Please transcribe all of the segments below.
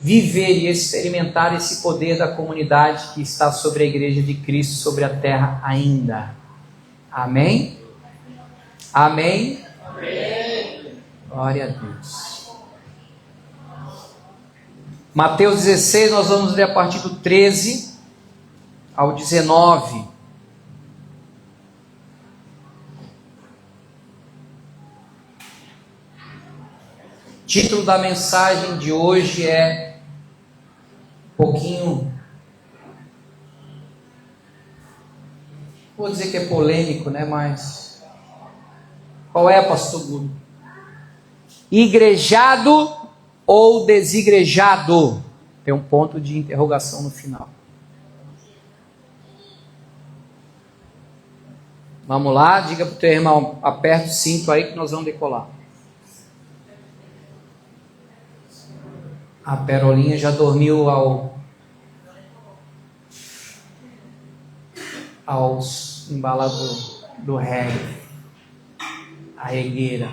viver e experimentar esse poder da comunidade que está sobre a igreja de Cristo, sobre a terra ainda. Amém? Amém? Amém. Glória a Deus. Mateus 16, nós vamos ler a partir do 13 ao 19. O título da mensagem de hoje é vou dizer que é polêmico, né? Mas qual é, pastor Gudo? Igrejado ou desigrejado? Tem um ponto de interrogação no final. Vamos lá, diga para o teu irmão, aperta o cinto aí que nós vamos decolar. A Perolinha já dormiu aos embalados do reggae. A regueira.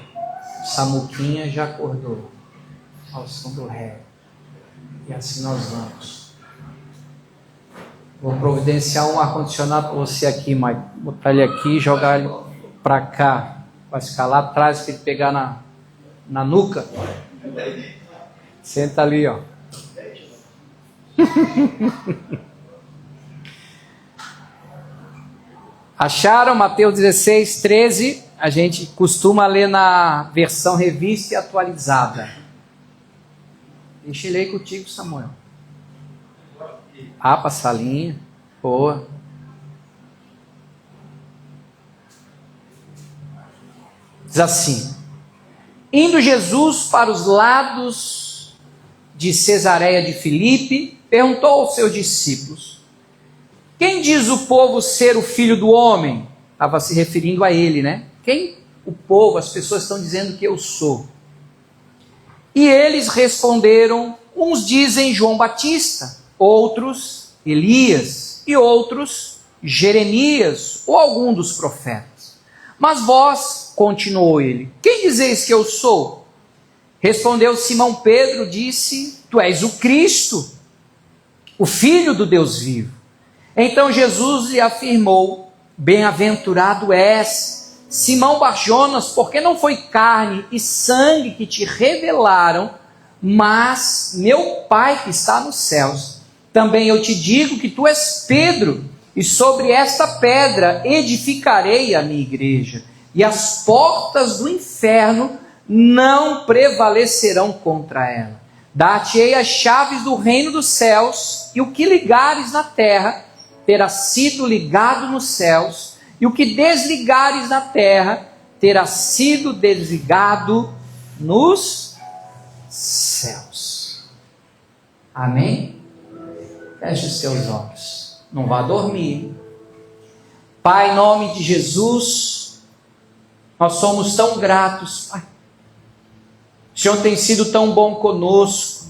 Samuquinha já acordou ao som do reggae. E assim nós vamos. Vou providenciar um ar-condicionado para você aqui, Mike. Botar ele aqui e jogar ele para cá. Vai ficar lá atrás para ele pegar na nuca. Senta ali, ó. Acharam Mateus 16, 13? A gente costuma ler na versão revista e atualizada. Deixa ele aí contigo, Samuel. Ah, passa a linha. Boa. Diz assim: indo Jesus para os lados de Cesareia de Filipe, perguntou aos seus discípulos: quem diz o povo ser o filho do homem? Estava se referindo a ele, né? Quem o povo, as pessoas estão dizendo que eu sou? E eles responderam: uns dizem João Batista, outros Elias, e outros Jeremias, ou algum dos profetas. Mas vós, continuou ele, quem dizeis que eu sou? Respondeu Simão Pedro, disse: tu és o Cristo, o Filho do Deus vivo. Então Jesus lhe afirmou: bem-aventurado és, Simão Barjonas, porque não foi carne e sangue que te revelaram, mas meu Pai que está nos céus. Também eu te digo que tu és Pedro, e sobre esta pedra edificarei a minha igreja, e as portas do inferno não prevalecerão contra ela. Dar-te-ei as chaves do reino dos céus, e o que ligares na terra terá sido ligado nos céus, e o que desligares na terra terá sido desligado nos céus. Amém? Feche os teus olhos. Não vá dormir. Pai, em nome de Jesus, nós somos tão gratos, Pai. O Senhor tem sido tão bom conosco,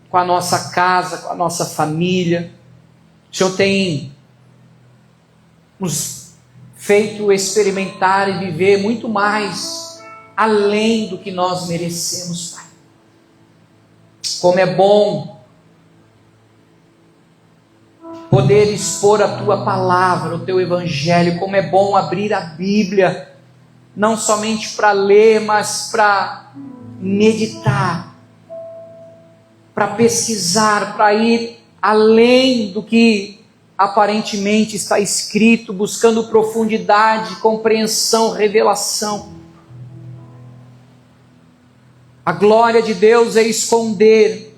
com a nossa casa, com a nossa família. O Senhor tem nos feito experimentar e viver muito mais além do que nós merecemos, Pai. Como é bom poder expor a Tua palavra, o Teu Evangelho. Como é bom abrir a Bíblia, não somente para ler, mas para meditar, para pesquisar, para ir além do que aparentemente está escrito, buscando profundidade, compreensão, revelação. A glória de Deus é esconder,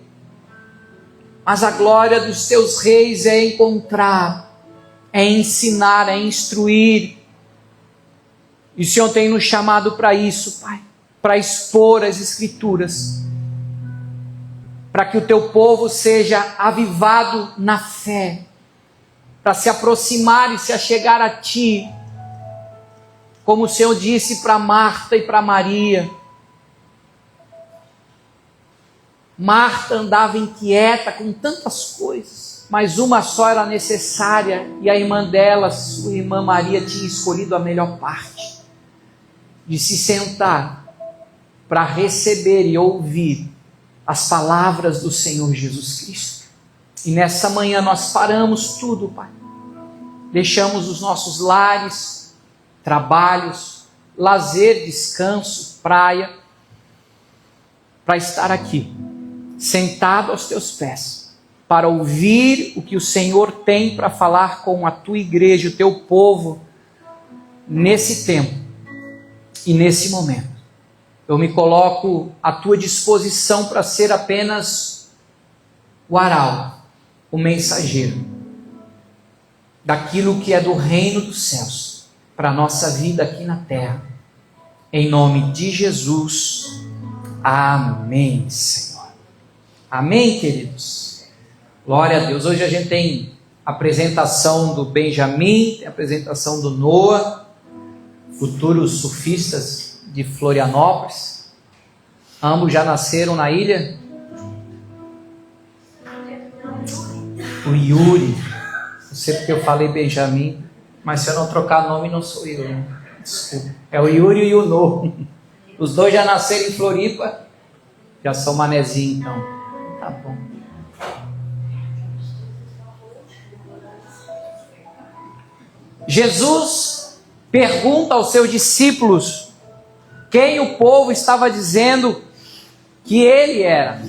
mas a glória dos teus reis é encontrar, é ensinar, é instruir. E o Senhor tem nos chamado para isso, Pai, para expor as Escrituras, para que o teu povo seja avivado na fé, para se aproximar e se achegar a Ti, como o Senhor disse para Marta e para Maria. Marta andava inquieta com tantas coisas, mas uma só era necessária, e a irmã dela, sua irmã Maria, tinha escolhido a melhor parte, de se sentar para receber e ouvir as palavras do Senhor Jesus Cristo. E nessa manhã nós paramos tudo, Pai. Deixamos os nossos lares, trabalhos, lazer, descanso, praia, para estar aqui, sentado aos teus pés, para ouvir o que o Senhor tem para falar com a tua igreja, o teu povo, nesse tempo e nesse momento. Eu me coloco à tua disposição para ser apenas o arauto, o mensageiro daquilo que é do reino dos céus para a nossa vida aqui na terra. Em nome de Jesus. Amém, Senhor. Amém, queridos. Glória a Deus. Hoje a gente tem a apresentação do Benjamin, tem a apresentação do Noah, futuros surfistas de Florianópolis. Ambos já nasceram na ilha. O Yuri, não sei porque eu falei Benjamin, mas se eu não trocar nome não sou eu, né? Desculpa. É o Yuri e o Noah. Os dois já nasceram em Floripa, já são manezinho, então. Tá bom. Jesus pergunta aos seus discípulos quem o povo estava dizendo que ele era.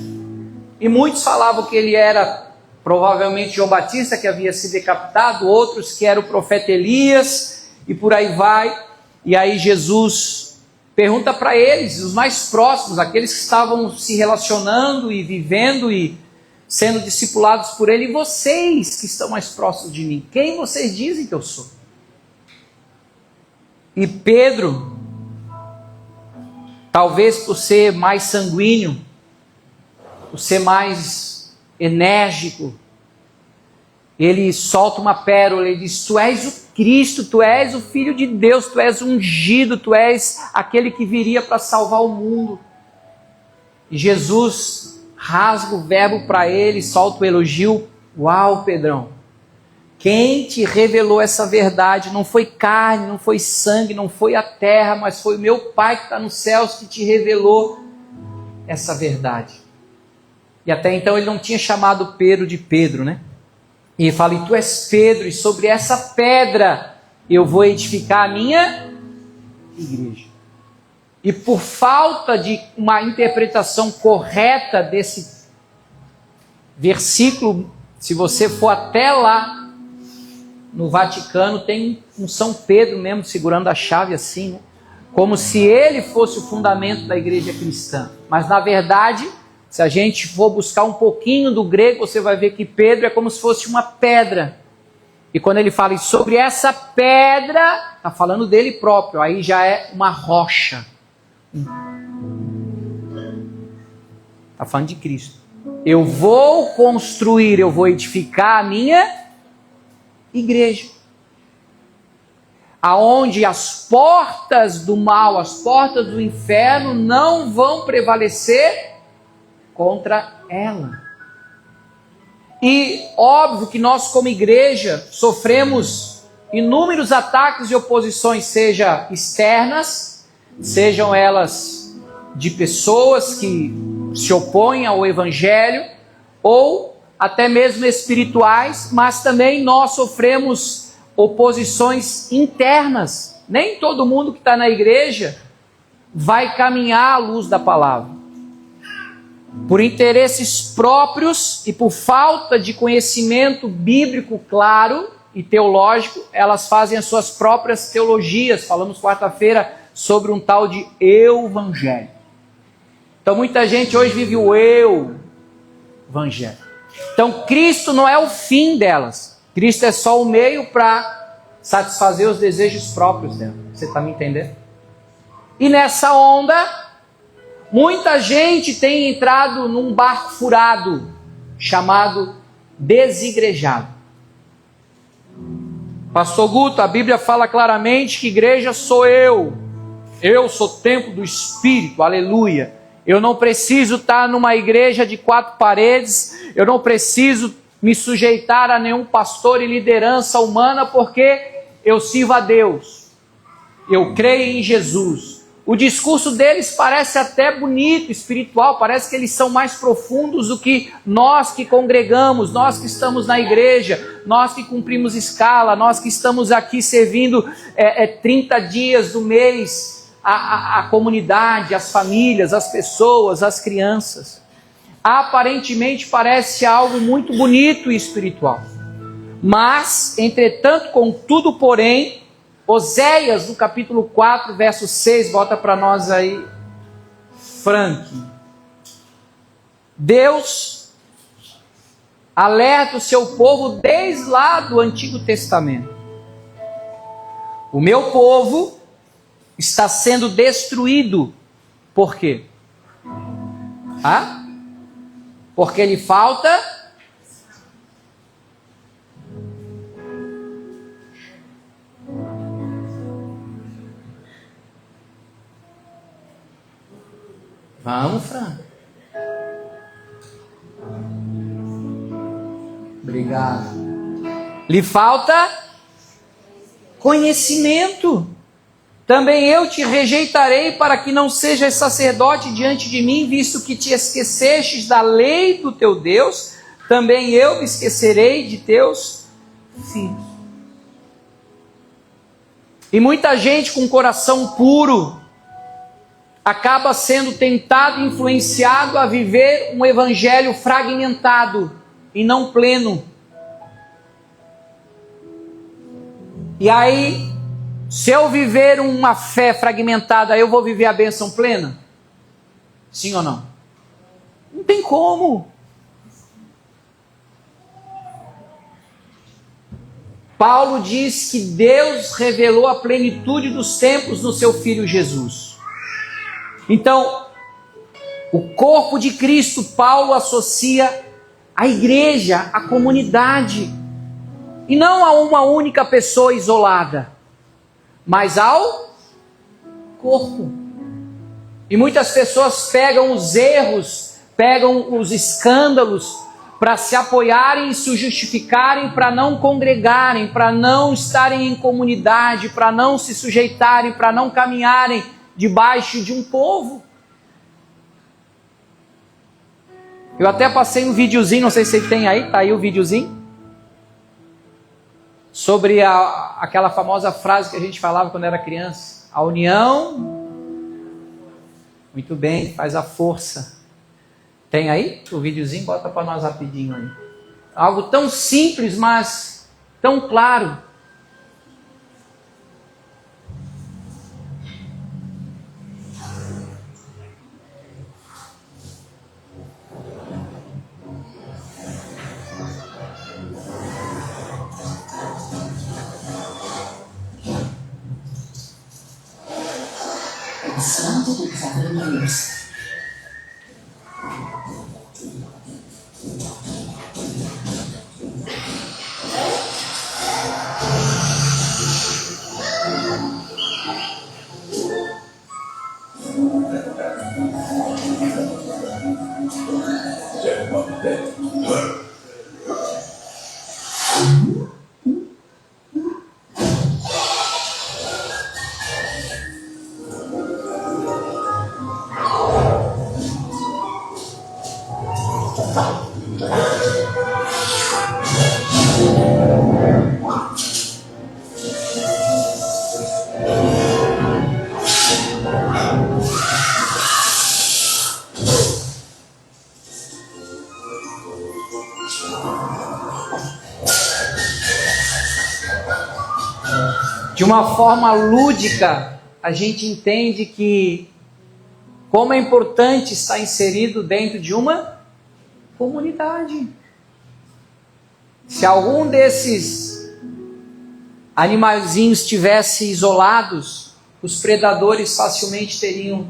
E muitos falavam que ele era provavelmente João Batista, que havia sido decapitado, outros que era o profeta Elias, e por aí vai. E aí Jesus pergunta para eles, os mais próximos, aqueles que estavam se relacionando e vivendo e sendo discipulados por ele, e vocês que estão mais próximos de mim, quem vocês dizem que eu sou? E Pedro, talvez por ser mais sanguíneo, por ser mais enérgico, ele solta uma pérola, ele diz: tu és o Cristo, tu és o Filho de Deus, tu és ungido, tu és aquele que viria para salvar o mundo. E Jesus rasga o verbo para ele, solta o elogio. Uau, Pedrão, quem te revelou essa verdade não foi carne, não foi sangue, não foi a terra, mas foi o meu Pai que está nos céus que te revelou essa verdade. E até então ele não tinha chamado Pedro de Pedro, né? E ele fala: e tu és Pedro, e sobre essa pedra eu vou edificar a minha igreja. E por falta de uma interpretação correta desse versículo, se você for até lá no Vaticano, tem um São Pedro mesmo segurando a chave assim, né? Como se ele fosse o fundamento da igreja cristã. Mas na verdade, se a gente for buscar um pouquinho do grego, você vai ver que Pedro é como se fosse uma pedra. E quando ele fala sobre essa pedra, está falando dele próprio, aí já é uma rocha. Está falando de Cristo. Eu vou construir, eu vou edificar a minha igreja. Aonde as portas do mal, as portas do inferno não vão prevalecer contra ela. E óbvio que nós como igreja sofremos inúmeros ataques e oposições, seja externas, sejam elas de pessoas que se opõem ao evangelho, ou até mesmo espirituais, mas também nós sofremos oposições internas. Nem todo mundo que está na igreja vai caminhar à luz da palavra. Por interesses próprios e por falta de conhecimento bíblico claro e teológico, elas fazem as suas próprias teologias. Falamos quarta-feira sobre um tal de evangelho. Então muita gente hoje vive o evangelho. Então Cristo não é o fim delas. Cristo é só o meio para satisfazer os desejos próprios dela. Você está me entendendo? E nessa onda, muita gente tem entrado num barco furado, chamado desigrejado. Pastor Guto, a Bíblia fala claramente que igreja sou eu. Eu sou templo do Espírito, aleluia. Eu não preciso estar numa igreja de 4 paredes, eu não preciso me sujeitar a nenhum pastor e liderança humana, porque eu sirvo a Deus. Eu creio em Jesus. O discurso deles parece até bonito, espiritual, parece que eles são mais profundos do que nós que congregamos, nós que estamos na igreja, nós que cumprimos escala, nós que estamos aqui servindo 30 dias do mês, a comunidade, as famílias, as pessoas, as crianças. Aparentemente parece algo muito bonito e espiritual. Mas, entretanto, contudo, porém, Oséias, no capítulo 4, verso 6, bota para nós aí, Frank. Deus alerta o seu povo desde lá do Antigo Testamento. O meu povo está sendo destruído. Por quê? Porque lhe falta... Vamos, Fran. Obrigado. Lhe falta conhecimento. Também eu te rejeitarei para que não sejas sacerdote diante de mim, visto que te esquecestes da lei do teu Deus, também eu me esquecerei de teus filhos. E muita gente com coração puro acaba sendo tentado e influenciado a viver um evangelho fragmentado e não pleno. E aí, se eu viver uma fé fragmentada, eu vou viver a bênção plena? Sim ou não? Não tem como. Paulo diz que Deus revelou a plenitude dos tempos no seu Filho Jesus. Então, o corpo de Cristo, Paulo associa a igreja, a comunidade, e não a uma única pessoa isolada, mas ao corpo. E muitas pessoas pegam os erros, pegam os escândalos para se apoiarem e se justificarem para não congregarem, para não estarem em comunidade, para não se sujeitarem, para não caminharem debaixo de um povo. Eu até passei um videozinho, não sei se você tem aí, tá aí o videozinho, sobre aquela famosa frase que a gente falava quando era criança: a união, muito bem, faz a força. Tem aí o videozinho? Bota para nós rapidinho aí. Algo tão simples, mas tão claro. De uma forma lúdica, a gente entende que como é importante estar inserido dentro de uma comunidade. Se algum desses animaizinhos estivesse isolados, os predadores facilmente teriam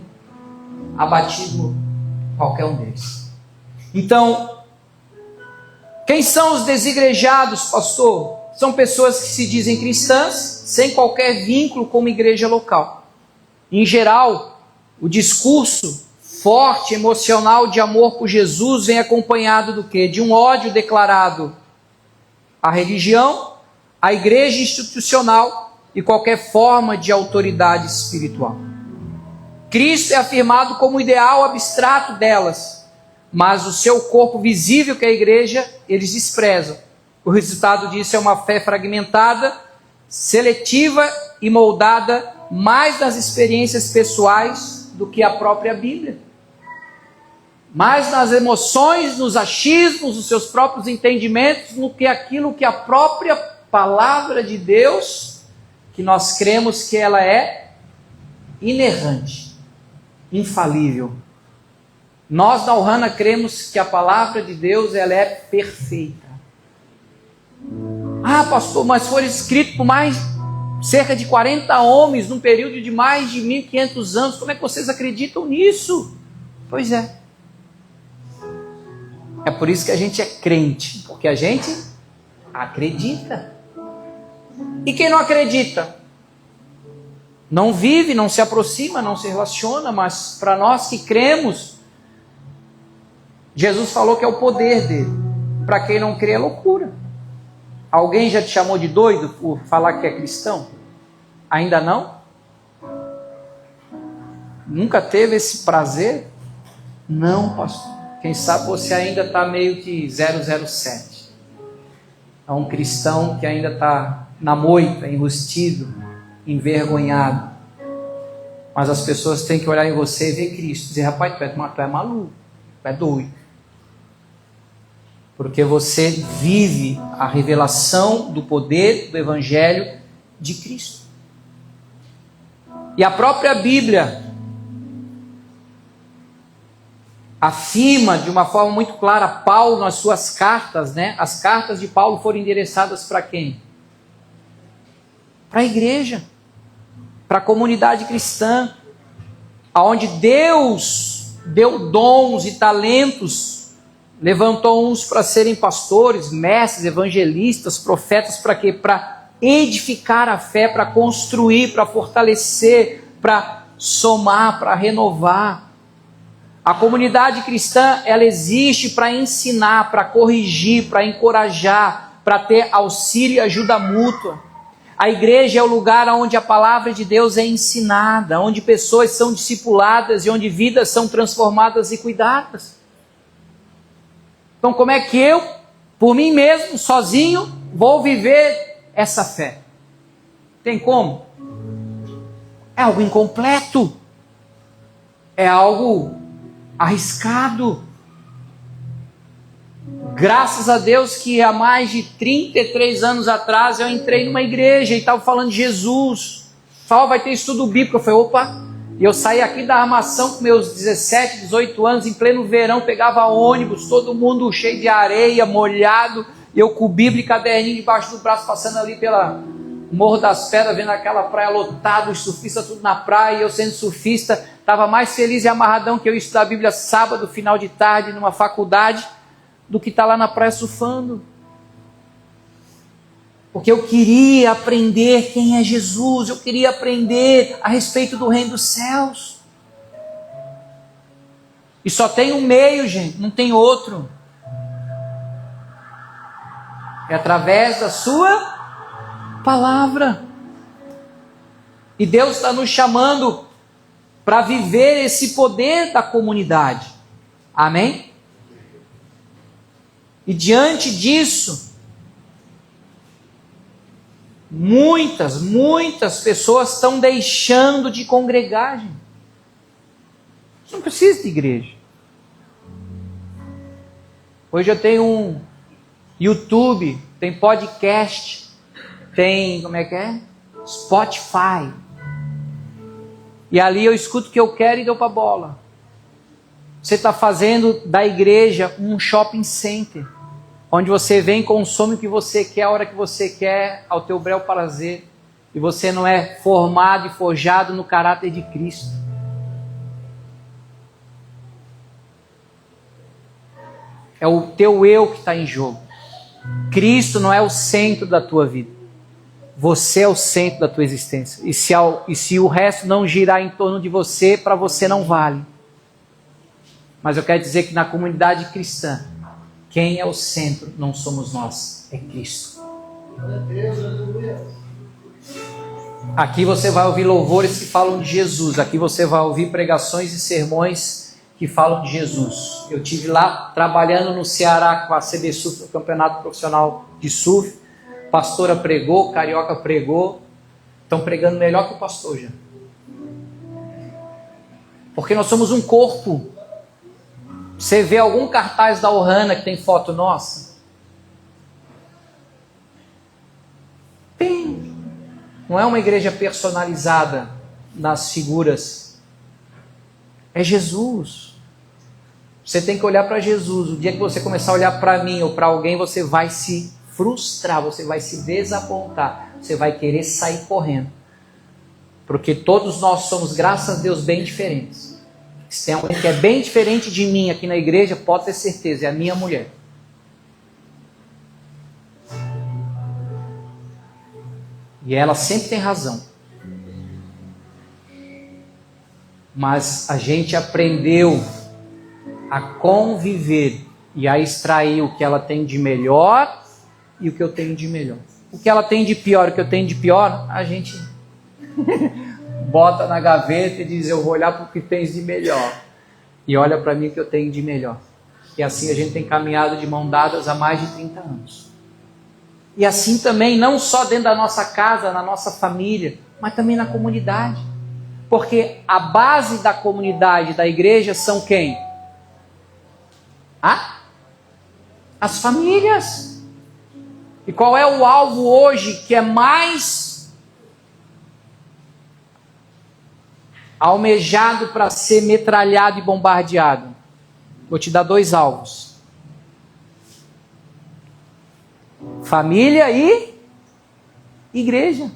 abatido qualquer um deles. Então, quem são os desigrejados, pastor? São pessoas que se dizem cristãs, sem qualquer vínculo com uma igreja local. Em geral, o discurso forte, emocional de amor por Jesus vem acompanhado do quê? De um ódio declarado à religião, à igreja institucional e qualquer forma de autoridade espiritual. Cristo é afirmado como o ideal abstrato delas, mas o seu corpo visível, que é a igreja, eles desprezam. O resultado disso é uma fé fragmentada, seletiva e moldada mais nas experiências pessoais do que a própria Bíblia. Mais nas emoções, nos achismos, nos seus próprios entendimentos, do que aquilo que a própria palavra de Deus, que nós cremos que ela é inerrante, infalível. Nós da Ohana cremos que a palavra de Deus ela é perfeita. Ah, pastor, mas foi escrito por cerca de 40 homens num período de mais de 1500 anos. Como é que vocês acreditam nisso? Pois é. É por isso que a gente é crente, porque a gente acredita. E quem não acredita? Não vive, não se aproxima, não se relaciona, mas para nós que cremos, Jesus falou que é o poder dele. Para quem não crê é loucura. Alguém já te chamou de doido por falar que é cristão? Ainda não? Nunca teve esse prazer? Não, pastor. Quem sabe você ainda está meio que 007. É um cristão que ainda está na moita, enrustido, envergonhado. Mas as pessoas têm que olhar em você e ver Cristo. Dizer, rapaz, tu é maluco, tu é doido. Porque você vive a revelação do poder do Evangelho de Cristo. E a própria Bíblia afirma de uma forma muito clara, Paulo nas suas cartas, né? As cartas de Paulo foram endereçadas para quem? Para a igreja, para a comunidade cristã, aonde Deus deu dons e talentos, levantou uns para serem pastores, mestres, evangelistas, profetas, para quê? Para edificar a fé, para construir, para fortalecer, para somar, para renovar. A comunidade cristã, ela existe para ensinar, para corrigir, para encorajar, para ter auxílio e ajuda mútua. A igreja é o lugar onde a palavra de Deus é ensinada, onde pessoas são discipuladas e onde vidas são transformadas e cuidadas. Então, como é que eu, por mim mesmo, sozinho, vou viver essa fé? Tem como? É algo incompleto. É algo arriscado. Graças a Deus que há mais de 33 anos atrás eu entrei numa igreja e estava falando de Jesus. Só vai ter estudo bíblico. Eu falei, opa, e eu saí aqui da armação com meus 17, 18 anos, em pleno verão, pegava ônibus, todo mundo cheio de areia, molhado, e eu com Bíblia e caderninho debaixo do braço, passando ali pela Morro das Pedras, vendo aquela praia lotada, os surfistas tudo na praia, e eu sendo surfista, estava mais feliz e amarradão que eu ia estudar a Bíblia sábado, final de tarde, numa faculdade, do que estar lá na praia surfando. Porque eu queria aprender quem é Jesus, eu queria aprender a respeito do reino dos céus. E só tem um meio, gente, não tem outro. É através da sua palavra. E Deus está nos chamando para viver esse poder da comunidade. Amém? E diante disso, muitas pessoas estão deixando de congregar, gente. Você não precisa de igreja. Hoje eu tenho um YouTube, tem podcast, tem, como é que é? Spotify. E ali eu escuto o que eu quero e dou para bola. Você está fazendo da igreja um shopping center, onde você vem e consome o que você quer, a hora que você quer, ao teu bel prazer. E você não é formado e forjado no caráter de Cristo. É o teu eu que está em jogo. Cristo não é o centro da tua vida. Você é o centro da tua existência. E se o resto não girar em torno de você, para você não vale. Mas eu quero dizer que na comunidade cristã, quem é o centro não somos nós, é Cristo. Aqui você vai ouvir louvores que falam de Jesus. Aqui você vai ouvir pregações e sermões que falam de Jesus. Eu estive lá trabalhando no Ceará com a CB Surf, o Campeonato Profissional de Surf. Pastora pregou, carioca pregou. Estão pregando melhor que o pastor já. Porque nós somos um corpo. Você vê algum cartaz da Ohana que tem foto nossa? Tem. Não é uma igreja personalizada nas figuras. É Jesus. Você tem que olhar para Jesus. O dia que você começar a olhar para mim ou para alguém, você vai se frustrar, você vai se desapontar, você vai querer sair correndo. Porque todos nós somos, graças a Deus, bem diferentes. Se tem alguém que é bem diferente de mim aqui na igreja, pode ter certeza, é a minha mulher. E ela sempre tem razão. Mas a gente aprendeu a conviver e a extrair o que ela tem de melhor e o que eu tenho de melhor. O que ela tem de pior e o que eu tenho de pior, a gente bota na gaveta e diz: eu vou olhar para o que tens de melhor. E olha para mim o que eu tenho de melhor. E assim a gente tem caminhado de mão dadas há mais de 30 anos. E assim também, não só dentro da nossa casa, na nossa família, mas também na comunidade. Porque a base da comunidade, da igreja, são quem? As famílias. E qual é o alvo hoje que é mais almejado para ser metralhado e bombardeado? Vou te dar 2 alvos. Família e igreja.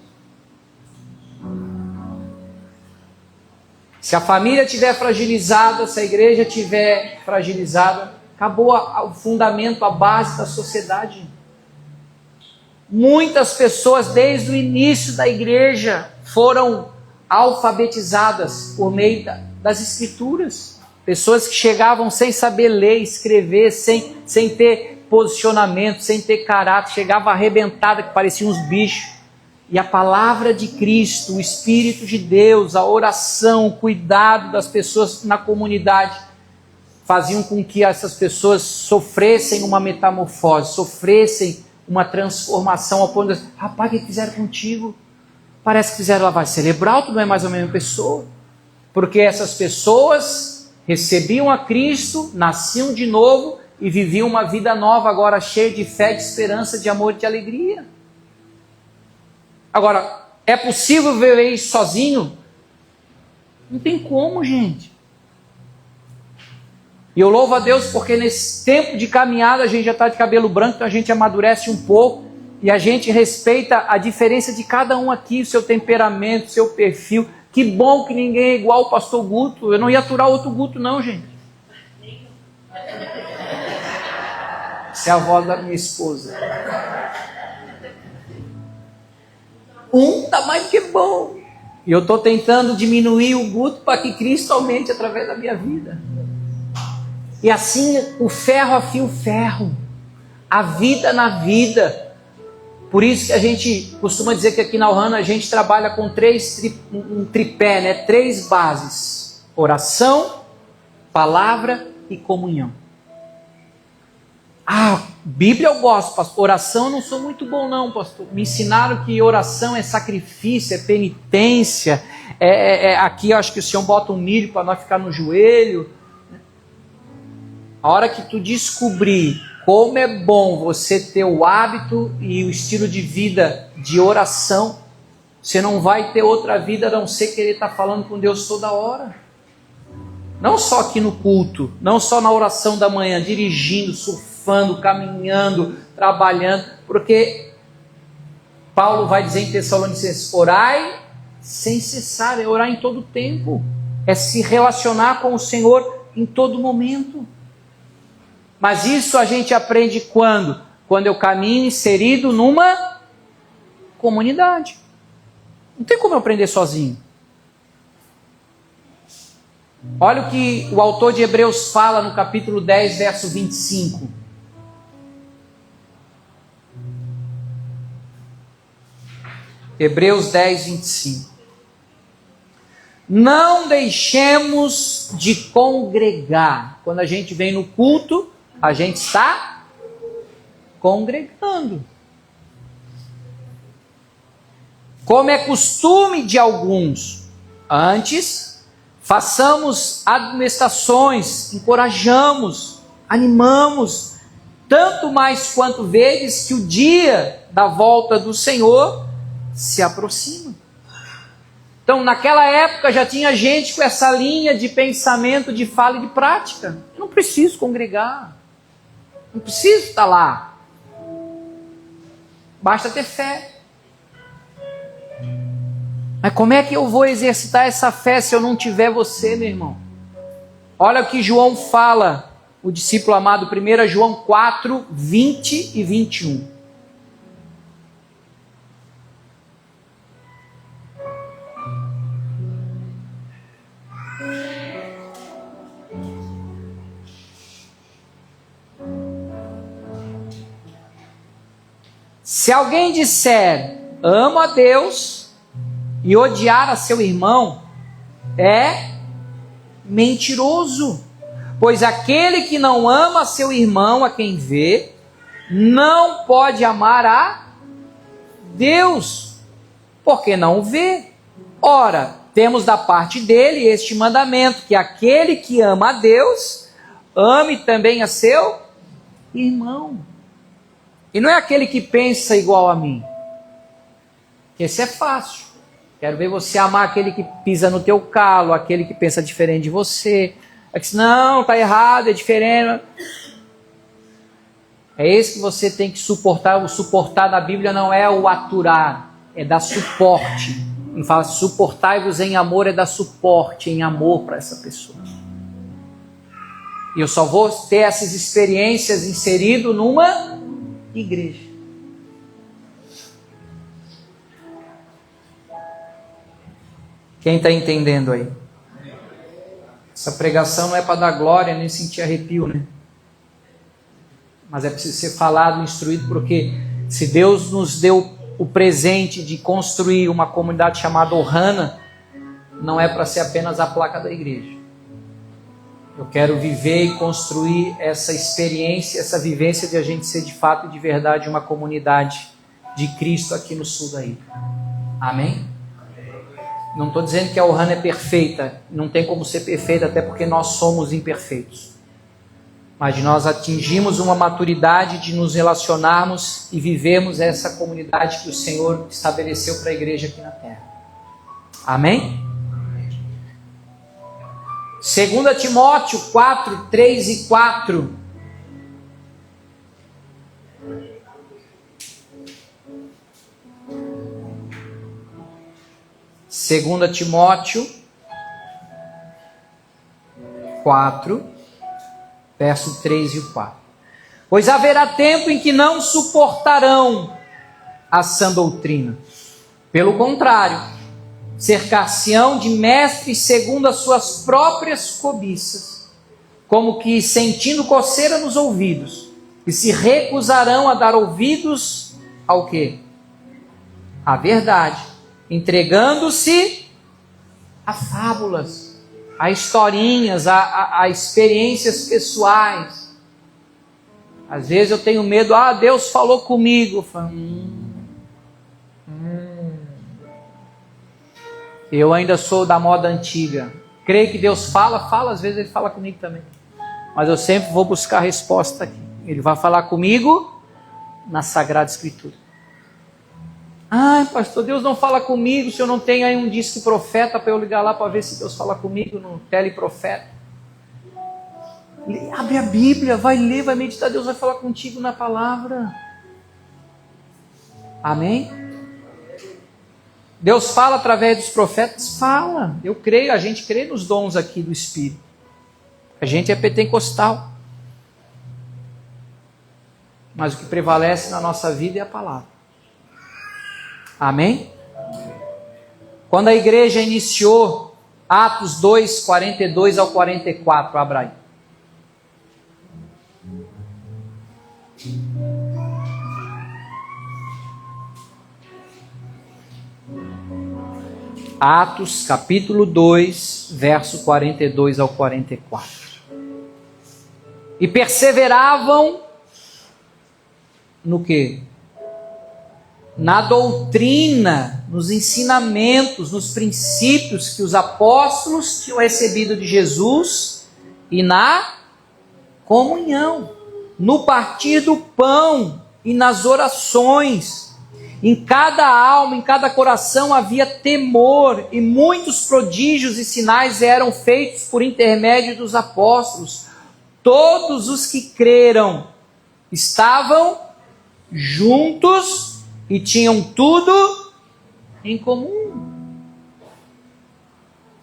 Se a família estiver fragilizada, se a igreja estiver fragilizada, acabou o fundamento, a base da sociedade. Muitas pessoas desde o início da igreja foram alfabetizadas por meio das escrituras. Pessoas que chegavam sem saber ler, escrever, sem ter posicionamento, sem ter caráter, chegava arrebentada que parecia uns bichos. E a palavra de Cristo, o Espírito de Deus, a oração, o cuidado das pessoas na comunidade faziam com que essas pessoas sofressem uma metamorfose, sofressem uma transformação ao ponto de dizer: rapaz, o que fizeram contigo? Parece que fizeram lavagem cerebral, tu não é mais a mesma pessoa. Porque essas pessoas recebiam a Cristo, nasciam de novo e viviam uma vida nova agora, cheia de fé, de esperança, de amor e de alegria. Agora, é possível viver isso sozinho? Não tem como, gente. E eu louvo a Deus porque nesse tempo de caminhada a gente já está de cabelo branco, então a gente amadurece um pouco e a gente respeita a diferença de cada um aqui, o seu temperamento, o seu perfil. Que bom que ninguém é igual o pastor Guto. Eu não ia aturar outro Guto não, gente. Essa é a voz da minha esposa. Tá mais do que bom. E eu estou tentando diminuir o Guto para que Cristo aumente através da minha vida. E assim o ferro afia o ferro. A vida na vida. Por isso que a gente costuma dizer que aqui na Ohana a gente trabalha com um tripé, né? 3 bases: oração, palavra e comunhão. Bíblia eu gosto, pastor. Oração eu não sou muito bom não, pastor. Me ensinaram que oração é sacrifício, é penitência. Aqui eu acho que o Senhor bota um milho para nós ficar no joelho. A hora que tu descobrir como é bom você ter o hábito e o estilo de vida de oração, você não vai ter outra vida a não ser querer estar falando com Deus toda hora. Não só aqui no culto, não só na oração da manhã, dirigindo, surfando, caminhando, trabalhando, porque Paulo vai dizer em Tessalonicenses: orai sem cessar, é orar em todo tempo, é se relacionar com o Senhor em todo momento. Mas isso a gente aprende quando? Quando eu caminho inserido numa comunidade. Não tem como eu aprender sozinho. Olha o que o autor de Hebreus fala no capítulo 10, verso 25. Hebreus 10, 25. Não deixemos de congregar. Quando a gente vem no culto, a gente está congregando. Como é costume de alguns, antes, façamos admoestações, encorajamos, animamos, tanto mais quanto vedes que o dia da volta do Senhor se aproxima. Então, naquela época já tinha gente com essa linha de pensamento, de fala e de prática. Eu não preciso congregar, não preciso estar lá, basta ter fé. Mas como é que eu vou exercitar essa fé se eu não tiver você, meu irmão? Olha o que João fala, o discípulo amado, 1 João 4, 20 e 21. Se alguém disser, amo a Deus, e odiar a seu irmão, é mentiroso. Pois aquele que não ama seu irmão, a quem vê, não pode amar a Deus, porque não o vê. Ora, temos da parte dele este mandamento, que aquele que ama a Deus, ame também a seu irmão. E não é aquele que pensa igual a mim. Esse é fácil. Quero ver você amar aquele que pisa no teu calo, aquele que pensa diferente de você. É que não, está errado, é diferente. É esse que você tem que suportar. O suportar na Bíblia não é o aturar, é dar suporte. Ele fala, suportai-vos em amor, é dar suporte em amor para essa pessoa. E eu só vou ter essas experiências inserido numa igreja. Quem está entendendo aí? Essa pregação não é para dar glória, nem sentir arrepio, né? Mas é preciso ser falado, instruído, porque se Deus nos deu o presente de construir uma comunidade chamada Ohana, não é para ser apenas a placa da igreja. Eu quero viver e construir essa experiência, essa vivência de a gente ser de fato e de verdade uma comunidade de Cristo aqui no sul da ilha. Amém? Não estou dizendo que a Ohana é perfeita, não tem como ser perfeita, até porque nós somos imperfeitos. Mas nós atingimos uma maturidade de nos relacionarmos e vivermos essa comunidade que o Senhor estabeleceu para a igreja aqui na terra. Amém? 2 Timóteo 4, 3 e 4. Segunda Timóteo 4, verso 3 e 4. Pois haverá tempo em que não suportarão a sã doutrina. Pelo contrário, cercar-se-ão de mestres segundo as suas próprias cobiças, como que sentindo coceira nos ouvidos, e se recusarão a dar ouvidos ao quê? À verdade, entregando-se a fábulas, a historinhas, a experiências pessoais. Às vezes eu tenho medo, Deus falou comigo. Eu falo, Eu ainda sou da moda antiga. Creio que Deus fala, às vezes Ele fala comigo também. Mas eu sempre vou buscar a resposta aqui. Ele vai falar comigo na Sagrada Escritura. Pastor, Deus não fala comigo se eu não tenho aí um disque profeta para eu ligar lá para ver se Deus fala comigo no teleprofeta. Abre a Bíblia, vai ler, vai meditar, Deus vai falar contigo na palavra. Amém? Deus fala através dos profetas? Fala. Eu creio, a gente crê nos dons aqui do Espírito. A gente é pentecostal. Mas o que prevalece na nossa vida é a palavra. Amém? Quando a igreja iniciou, Atos 2, 42 ao 44, abra aí. Atos capítulo 2, verso 42 ao 44. E perseveravam no quê? Na doutrina, nos ensinamentos, nos princípios que os apóstolos tinham recebido de Jesus e na comunhão, no partir do pão e nas orações. Em cada alma, em cada coração havia temor, e muitos prodígios e sinais eram feitos por intermédio dos apóstolos. Todos os que creram estavam juntos e tinham tudo em comum.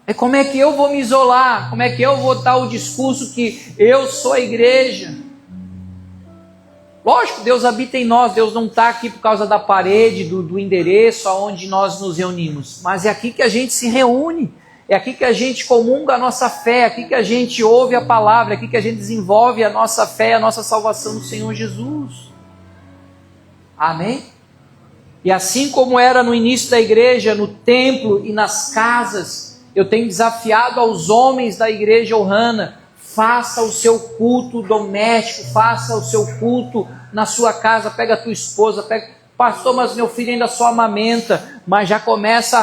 E como é que eu vou me isolar? Como é que eu vou dar o discurso que eu sou a igreja? Lógico, Deus habita em nós, Deus não está aqui por causa da parede, do endereço aonde nós nos reunimos, mas é aqui que a gente se reúne, é aqui que a gente comunga a nossa fé, é aqui que a gente ouve a palavra, é aqui que a gente desenvolve a nossa fé, a nossa salvação no Senhor Jesus. Amém? E assim como era no início da igreja, no templo e nas casas, eu tenho desafiado aos homens da igreja Ohana: faça o seu culto doméstico, faça o seu culto na sua casa, pega a tua esposa, pega, pastor, mas meu filho ainda só amamenta, mas já começa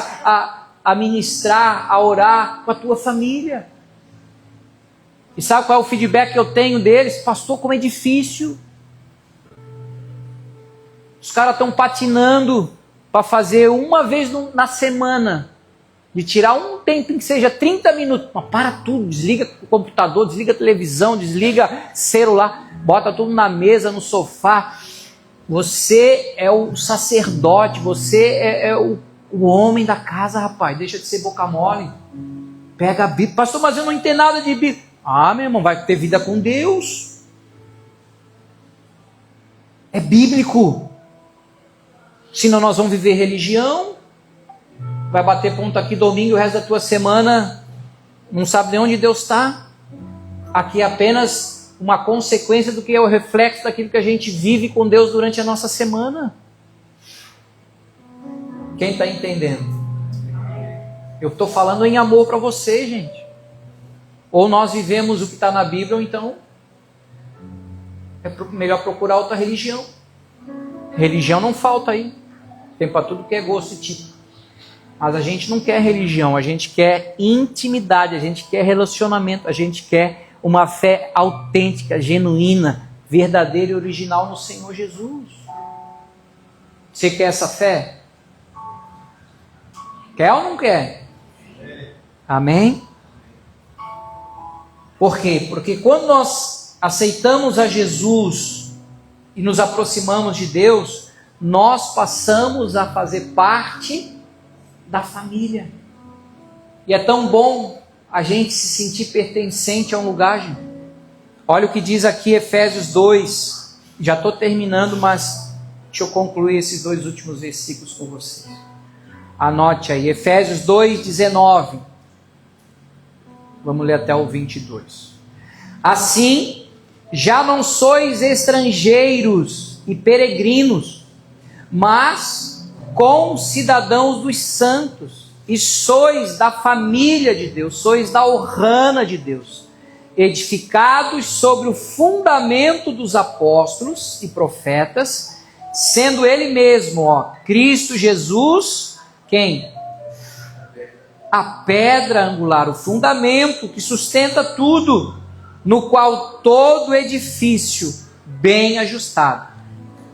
a ministrar, a orar com a tua família. E sabe qual é o feedback que eu tenho deles? Pastor, como é difícil. Os caras estão patinando para fazer uma vez na semana, de tirar um tempinho que seja 30 minutos, mas para tudo, desliga o computador, desliga a televisão, desliga celular, bota tudo na mesa, no sofá. Você é o sacerdote, você é o homem da casa, rapaz, deixa de ser boca mole. Pega a Bíblia, pastor, mas eu não entendo nada de Bíblia. Ah, meu irmão, vai ter vida com Deus. É bíblico. Senão nós vamos viver religião. Vai bater ponto aqui domingo, o resto da tua semana não sabe nem onde Deus está. Aqui é apenas uma consequência do que é o reflexo daquilo que a gente vive com Deus durante a nossa semana. Quem está entendendo? Eu estou falando em amor para você, gente. Ou nós vivemos o que está na Bíblia, ou então é melhor procurar outra religião. Religião não falta aí. Tem para tudo que é gosto e tipo. Mas a gente não quer religião, a gente quer intimidade, a gente quer relacionamento, a gente quer uma fé autêntica, genuína, verdadeira e original no Senhor Jesus. Você quer essa fé? Quer ou não quer? Amém? Por quê? Porque quando nós aceitamos a Jesus e nos aproximamos de Deus, nós passamos a fazer parte da família. E é tão bom a gente se sentir pertencente a um lugar, gente. Olha o que diz aqui Efésios 2. Já estou terminando, mas deixa eu concluir esses dois últimos versículos com vocês. Anote aí, Efésios 2:19. Vamos ler até o 22. Assim, já não sois estrangeiros e peregrinos, mas concidadãos dos santos, e sois da família de Deus, sois da Ohana de Deus, edificados sobre o fundamento dos apóstolos e profetas, sendo ele mesmo, Cristo Jesus, quem? A pedra angular, o fundamento que sustenta tudo, no qual todo edifício bem ajustado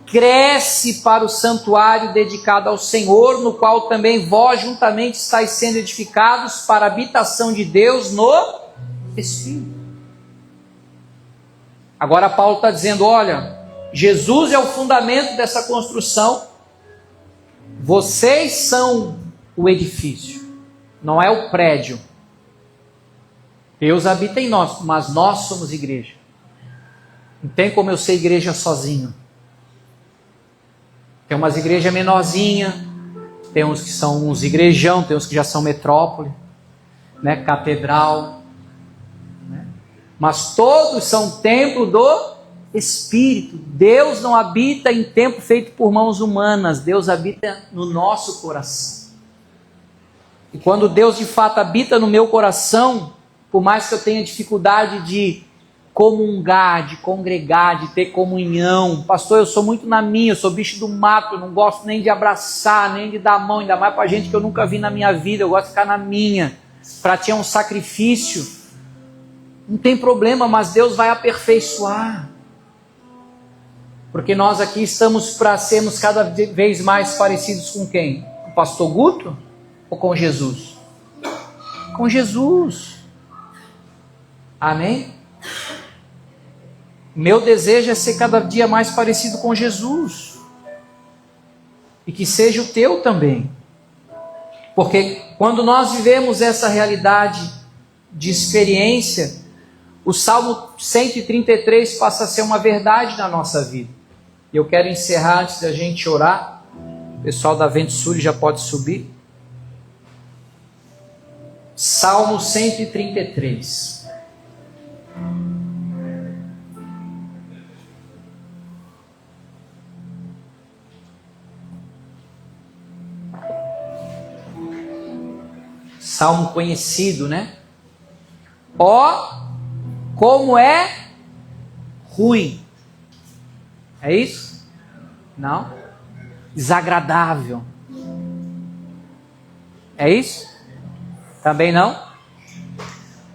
cresce para o santuário dedicado ao Senhor, no qual também vós juntamente estáis sendo edificados para a habitação de Deus no Espírito. Agora Paulo está dizendo, olha, Jesus é o fundamento dessa construção, vocês são o edifício, não é o prédio. Deus habita em nós, mas nós somos igreja. Não tem como eu ser igreja sozinho. Tem umas igrejas menorzinhas, tem uns que são uns igrejão, tem uns que já são metrópole, né, catedral, né? Mas todos são templo do Espírito. Deus não habita em templo feito por mãos humanas, Deus habita no nosso coração. E quando Deus de fato habita no meu coração, por mais que eu tenha dificuldade de comungar, de congregar, de ter comunhão, pastor, eu sou muito na minha, eu sou bicho do mato, eu não gosto nem de abraçar, nem de dar a mão, ainda mais para gente que eu nunca vi na minha vida, eu gosto de ficar na minha. Para ti é um sacrifício, não tem problema, mas Deus vai aperfeiçoar. Porque nós aqui estamos para sermos cada vez mais parecidos com quem? Com o pastor Guto ou com Jesus? Com Jesus. Amém? Meu desejo é ser cada dia mais parecido com Jesus. E que seja o teu também. Porque quando nós vivemos essa realidade de experiência, o Salmo 133 passa a ser uma verdade na nossa vida. E eu quero encerrar antes da gente orar. O pessoal da Vento Sul já pode subir. Salmo 133. Salmo conhecido, né? Ó, como é ruim. É isso? Não? Desagradável. É isso? Também não?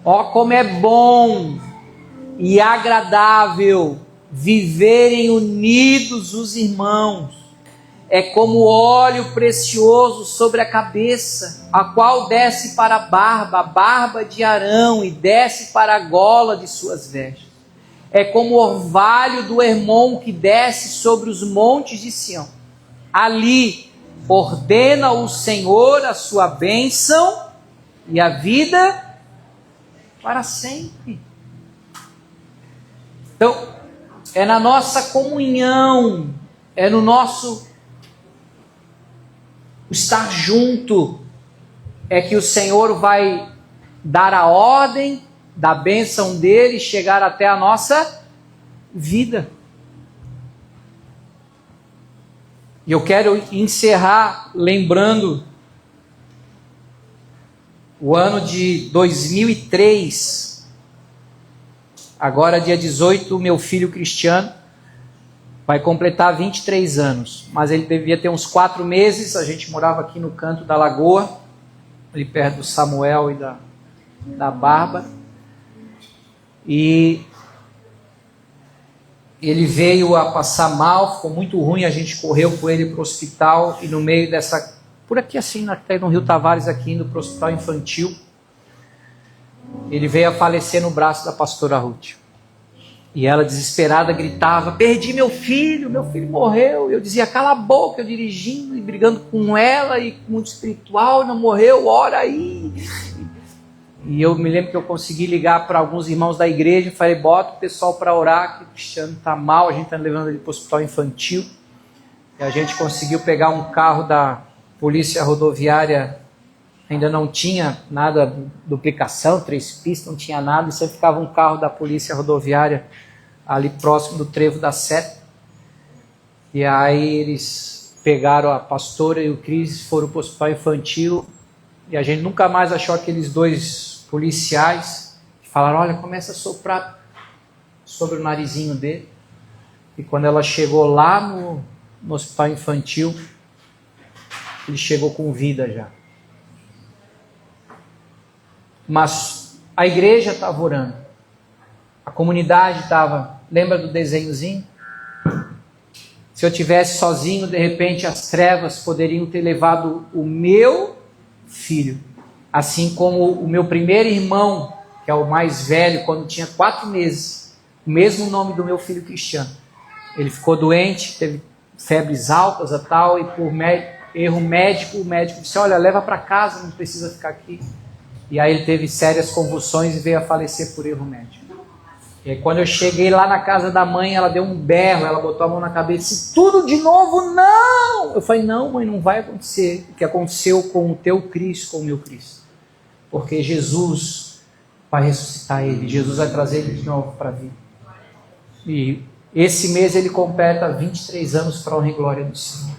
Ó, como é bom e agradável viverem unidos os irmãos. É como óleo precioso sobre a cabeça, a qual desce para a barba de Arão, e desce para a gola de suas vestes. É como o orvalho do Hermon que desce sobre os montes de Sião. Ali ordena o Senhor a sua bênção e a vida para sempre. Então, é na nossa comunhão, é no nosso estar junto, é que o Senhor vai dar a ordem da bênção dele chegar até a nossa vida. E eu quero encerrar lembrando o ano de 2003. Agora, dia 18, meu filho Cristiano vai completar 23 anos, mas ele devia ter uns 4 meses, a gente morava aqui no canto da lagoa, ali perto do Samuel e da Barba, e ele veio a passar mal, ficou muito ruim, a gente correu com ele para o hospital, e no meio dessa, por aqui assim, até no Rio Tavares, aqui indo para o hospital infantil, ele veio a falecer no braço da pastora Ruth. E ela, desesperada, gritava: perdi meu filho morreu. Eu dizia: cala a boca, eu dirigindo e brigando com ela, e muito espiritual, não morreu, ora aí. E eu me lembro que eu consegui ligar para alguns irmãos da igreja e falei: bota o pessoal para orar, que o Cristiano está mal, a gente está levando ele para o hospital infantil. E a gente conseguiu pegar um carro da polícia rodoviária, ainda não tinha nada, duplicação, 3 pistas, não tinha nada, e sempre ficava um carro da polícia rodoviária ali próximo do Trevo da Seta. E aí eles pegaram a pastora e o Cris, foram para o hospital infantil, e a gente nunca mais achou aqueles 2 policiais que falaram: olha, começa a soprar sobre o narizinho dele. E quando ela chegou lá no hospital infantil, ele chegou com vida já. Mas a igreja estava orando, a comunidade estava. Lembra do desenhozinho? Se eu tivesse sozinho, de repente as trevas poderiam ter levado o meu filho, assim como o meu primeiro irmão, que é o mais velho, quando tinha 4 meses, o mesmo nome do meu filho Cristiano, ele ficou doente, teve febres altas e tal, e por erro médico, o médico disse: olha, leva para casa, não precisa ficar aqui. E aí ele teve sérias convulsões e veio a falecer por erro médico. E aí quando eu cheguei lá na casa da mãe, ela deu um berro, ela botou a mão na cabeça e disse: tudo de novo, não! Eu falei: não, mãe, não vai acontecer o que aconteceu com o teu Cristo, com o meu Cristo. Porque Jesus vai ressuscitar ele, Jesus vai trazer ele de novo para a vida. E esse mês ele completa 23 anos para a honra e glória do Senhor.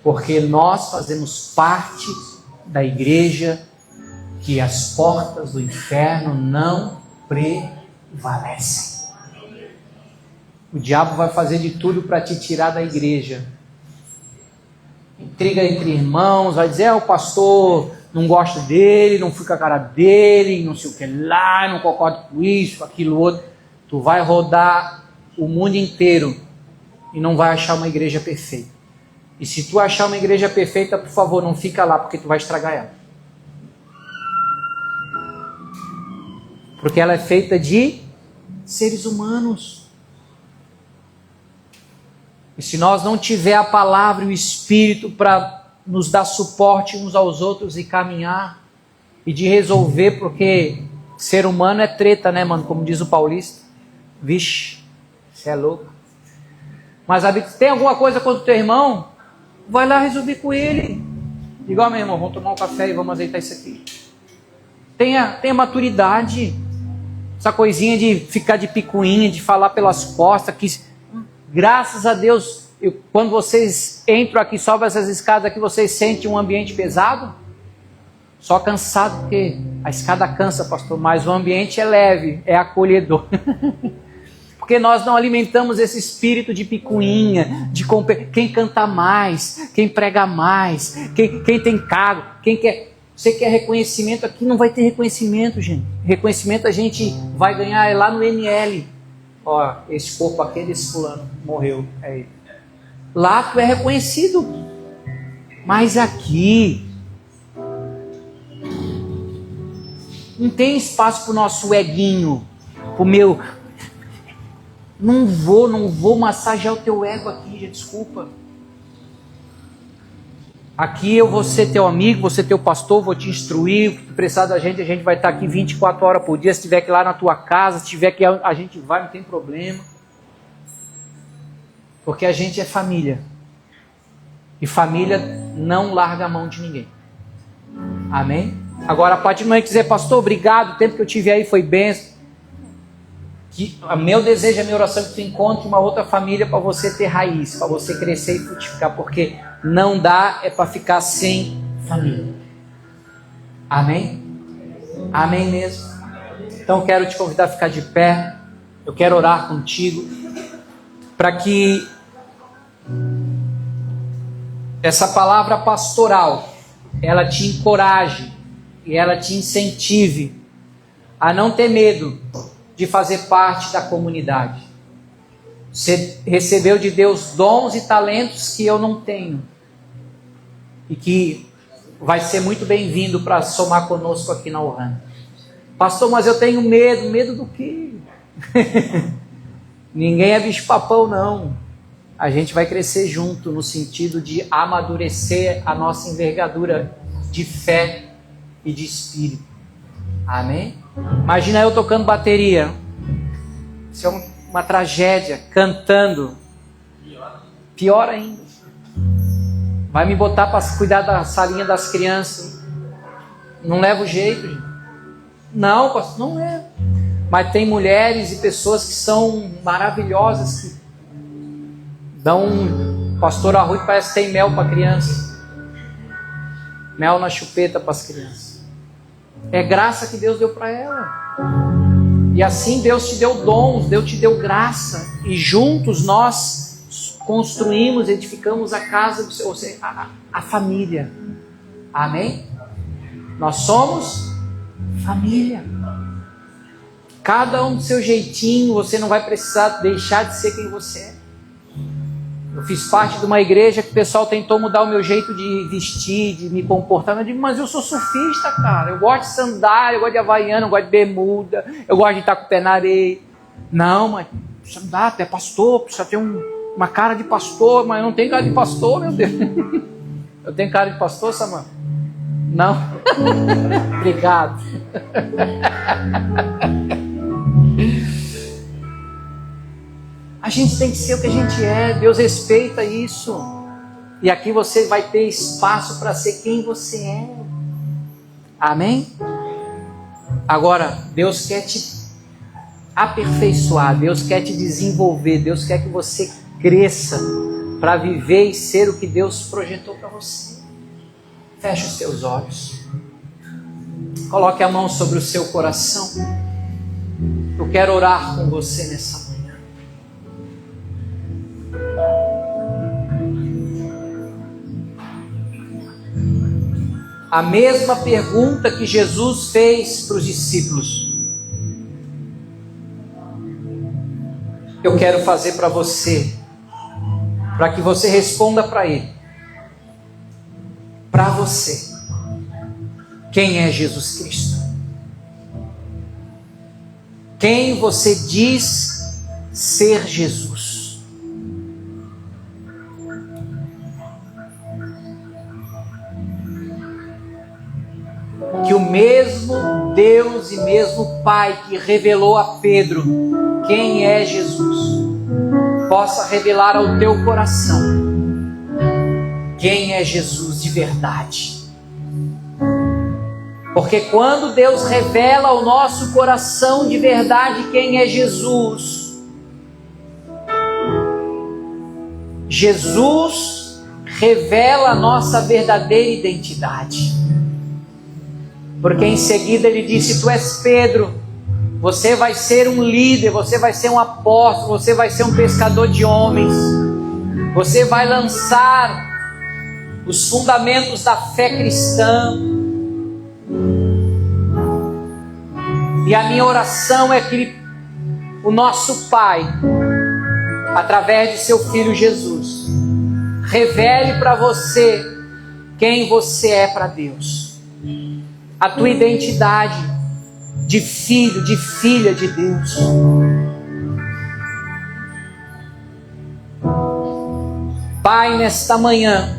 Porque nós fazemos parte da igreja que as portas do inferno não prevalecem. O diabo vai fazer de tudo para te tirar da igreja. Intriga entre irmãos, vai dizer, o pastor não gosta dele, não fica a cara dele, não sei o que lá, não concordo com isso, com aquilo outro. Tu vai rodar o mundo inteiro e não vai achar uma igreja perfeita. E se tu achar uma igreja perfeita, por favor, não fica lá, porque tu vai estragar ela. Porque ela é feita de seres humanos. E se nós não tiver a palavra e o Espírito para nos dar suporte uns aos outros e caminhar, e de resolver, porque ser humano é treta, né, mano? Como diz o paulista. Vixe, você é louco. Mas tem alguma coisa contra o teu irmão? Vai lá resolver com ele. Igual, meu irmão, vamos tomar um café e vamos azeitar isso aqui. Tenha maturidade. Essa coisinha de ficar de picuinha, de falar pelas costas, que graças a Deus, quando vocês entram aqui, sobem essas escadas aqui, vocês sentem um ambiente pesado? Só cansado, porque a escada cansa, pastor, mas o ambiente é leve, é acolhedor. Porque nós não alimentamos esse espírito de picuinha, de quem canta mais, quem prega mais, quem tem cargo, quem quer... Você quer reconhecimento aqui, não vai ter reconhecimento, gente. Reconhecimento a gente vai ganhar lá no ML. Ó, esse corpo aqui é desse fulano, morreu, é ele. Lá tu é reconhecido. Mas aqui não tem espaço para o nosso eguinho, para o meu... Não vou massagear o teu ego aqui, gente, desculpa. Aqui eu vou ser teu amigo, vou ser teu pastor, vou te instruir, o que tu precisar da gente, a gente vai estar aqui 24 horas por dia, se tiver que ir lá na tua casa, se tiver que ir, a gente vai, não tem problema. Porque a gente é família. E família não larga a mão de ninguém. Amém? Agora, a partir do momento que quiser, pastor, obrigado, o tempo que eu tive aí foi bênção. Que o meu desejo, a minha oração é que tu encontre uma outra família para você ter raiz, para você crescer e frutificar, porque não dá é para ficar sem família. Amém? Amém mesmo? Então quero te convidar a ficar de pé, eu quero orar contigo, para que essa palavra pastoral, ela te encoraje e ela te incentive a não ter medo de fazer parte da comunidade. Você recebeu de Deus dons e talentos que eu não tenho. E que vai ser muito bem-vindo para somar conosco aqui na Ohana. Pastor, mas eu tenho medo. Medo do quê? Ninguém é bicho-papão, não. A gente vai crescer junto no sentido de amadurecer a nossa envergadura de fé e de espírito. Amém? Imagina eu tocando bateria. Isso é uma tragédia. Cantando. Pior ainda. Vai me botar para cuidar da salinha das crianças. Não leva o jeito, gente. Não, pastor, não é. Mas tem mulheres e pessoas que são maravilhosas, que dão... Pastor Arrui parece que tem mel para criança. Mel na chupeta para as crianças. É graça que Deus deu para ela. E assim Deus te deu dons, Deus te deu graça. E juntos nós construímos, edificamos a casa do Senhor, ou seja, a família. Amém? Nós somos família. Cada um do seu jeitinho, você não vai precisar deixar de ser quem você é. Eu fiz parte de uma igreja que o pessoal tentou mudar o meu jeito de vestir, de me comportar. Eu digo, mas eu sou surfista, cara. Eu gosto de sandália, eu gosto de havaiana, eu gosto de bermuda, eu gosto de estar com o pé na areia. Não, mas precisa mudar, tu é pastor, precisa ter uma cara de pastor, mas eu não tenho cara de pastor, meu Deus. Eu tenho cara de pastor, Samar? Não? Obrigado. A gente tem que ser o que a gente é. Deus respeita isso. E aqui você vai ter espaço para ser quem você é. Amém? Agora, Deus quer te aperfeiçoar. Deus quer te desenvolver. Deus quer que você cresça para viver e ser o que Deus projetou para você. Feche os seus olhos. Coloque a mão sobre o seu coração. Eu quero orar com você nessa manhã. A mesma pergunta que Jesus fez para os discípulos, eu quero fazer para você, para que você responda para Ele. Para você, quem é Jesus Cristo? Quem você diz ser Jesus? Que o mesmo Deus e mesmo Pai que revelou a Pedro quem é Jesus, possa revelar ao teu coração quem é Jesus de verdade. Porque quando Deus revela ao nosso coração de verdade quem é Jesus, Jesus revela a nossa verdadeira identidade. Porque em seguida ele disse: tu és Pedro, você vai ser um líder, você vai ser um apóstolo, você vai ser um pescador de homens, você vai lançar os fundamentos da fé cristã. E a minha oração é que o nosso Pai, através de seu Filho Jesus, revele para você quem você é para Deus, a tua identidade de filho, de filha de Deus. Pai, nesta manhã,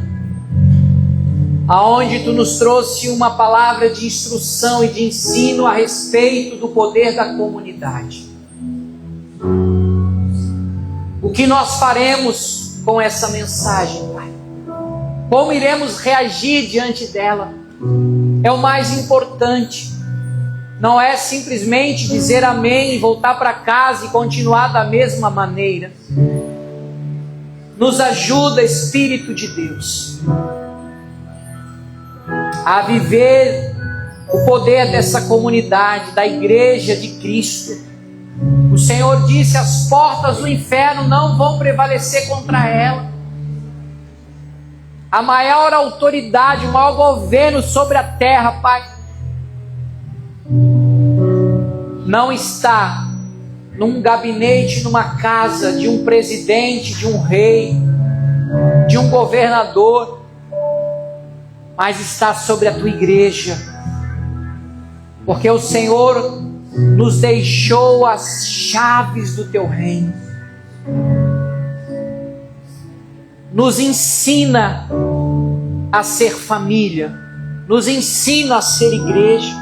aonde tu nos trouxe uma palavra de instrução e de ensino a respeito do poder da comunidade, o que nós faremos com essa mensagem, Pai? Como iremos reagir diante dela? É o mais importante. Não é simplesmente dizer amém, voltar para casa e continuar da mesma maneira. Nos ajuda, Espírito de Deus, a viver o poder dessa comunidade, da igreja de Cristo. O Senhor disse: as portas do inferno não vão prevalecer contra ela. A maior autoridade, o maior governo sobre a terra, Pai, não está num gabinete, numa casa de um presidente, de um rei, de um governador, mas está sobre a tua igreja, porque o Senhor nos deixou as chaves do teu reino. Nos ensina a ser família, nos ensina a ser igreja.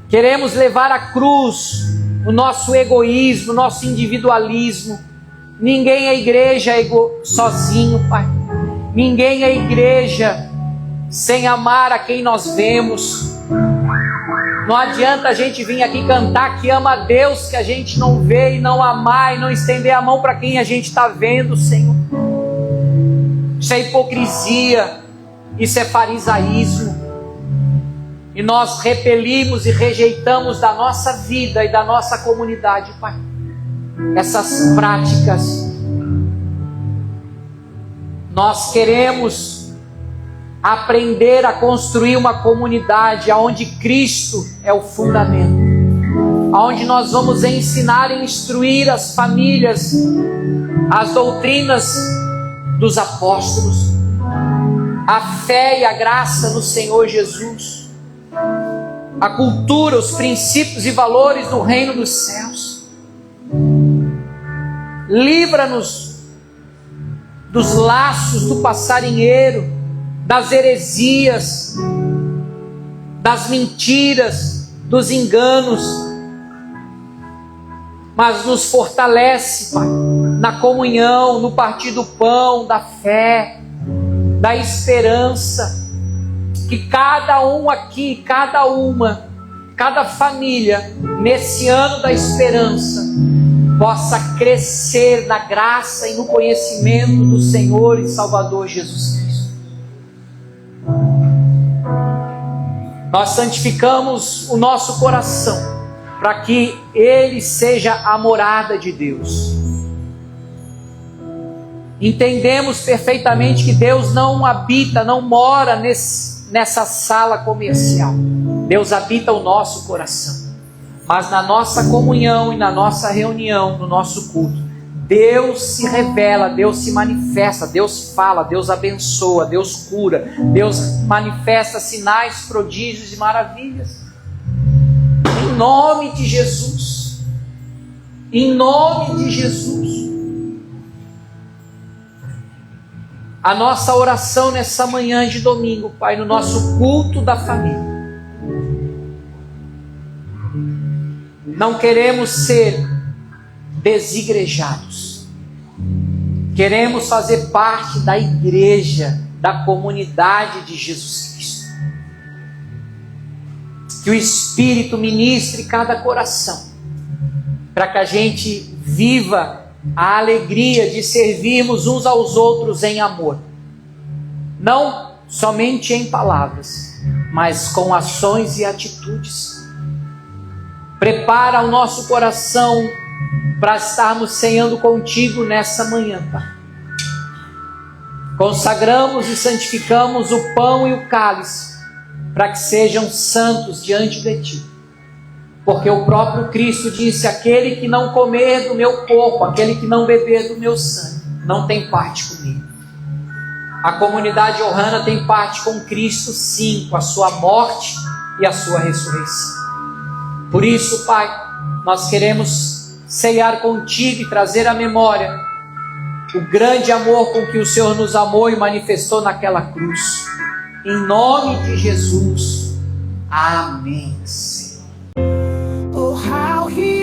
Queremos levar à cruz o nosso egoísmo, o nosso individualismo. Ninguém é igreja sozinho, Pai. Ninguém é igreja sem amar a quem nós vemos. Não adianta a gente vir aqui cantar que ama a Deus que a gente não vê, e não amar e não estender a mão para quem a gente está vendo, Senhor. Isso é hipocrisia, isso é farisaísmo. E nós repelimos e rejeitamos da nossa vida e da nossa comunidade, Pai, essas práticas. Nós queremos aprender a construir uma comunidade onde Cristo é o fundamento, onde nós vamos ensinar e instruir as famílias, as doutrinas dos apóstolos, a fé e a graça no Senhor Jesus, a cultura, os princípios e valores do reino dos céus. Livra-nos dos laços do passarinheiro, das heresias, das mentiras, dos enganos, mas nos fortalece, Pai, na comunhão, no partir do pão, da fé, da esperança. Que cada um aqui, cada família, nesse ano da esperança, possa crescer na graça e no conhecimento do Senhor e Salvador Jesus Cristo. Nós santificamos o nosso coração para que ele seja a morada de Deus. Entendemos perfeitamente que Deus não habita, não mora nessa sala comercial. Deus habita o nosso coração. Mas na nossa comunhão e na nossa reunião, no nosso culto, Deus se revela, Deus se manifesta, Deus fala, Deus abençoa, Deus cura, Deus manifesta sinais, prodígios e maravilhas. Em nome de Jesus. Em nome de Jesus. A nossa oração nessa manhã de domingo, Pai, no nosso culto da família. Não queremos ser desigrejados. Queremos fazer parte da igreja, da comunidade de Jesus Cristo. Que o Espírito ministre cada coração, para que a gente viva a alegria de servirmos uns aos outros em amor. Não somente em palavras, mas com ações e atitudes. Prepara o nosso coração para estarmos ceando contigo nessa manhã, Pai. Consagramos e santificamos o pão e o cálice, para que sejam santos diante de Ti. Porque o próprio Cristo disse: aquele que não comer do meu corpo, aquele que não beber do meu sangue, não tem parte comigo. A comunidade Ohana tem parte com Cristo, sim, com a sua morte e a sua ressurreição. Por isso, Pai, nós queremos ceiar contigo e trazer à memória o grande amor com que o Senhor nos amou e manifestou naquela cruz. Em nome de Jesus. Amém. Oh, how he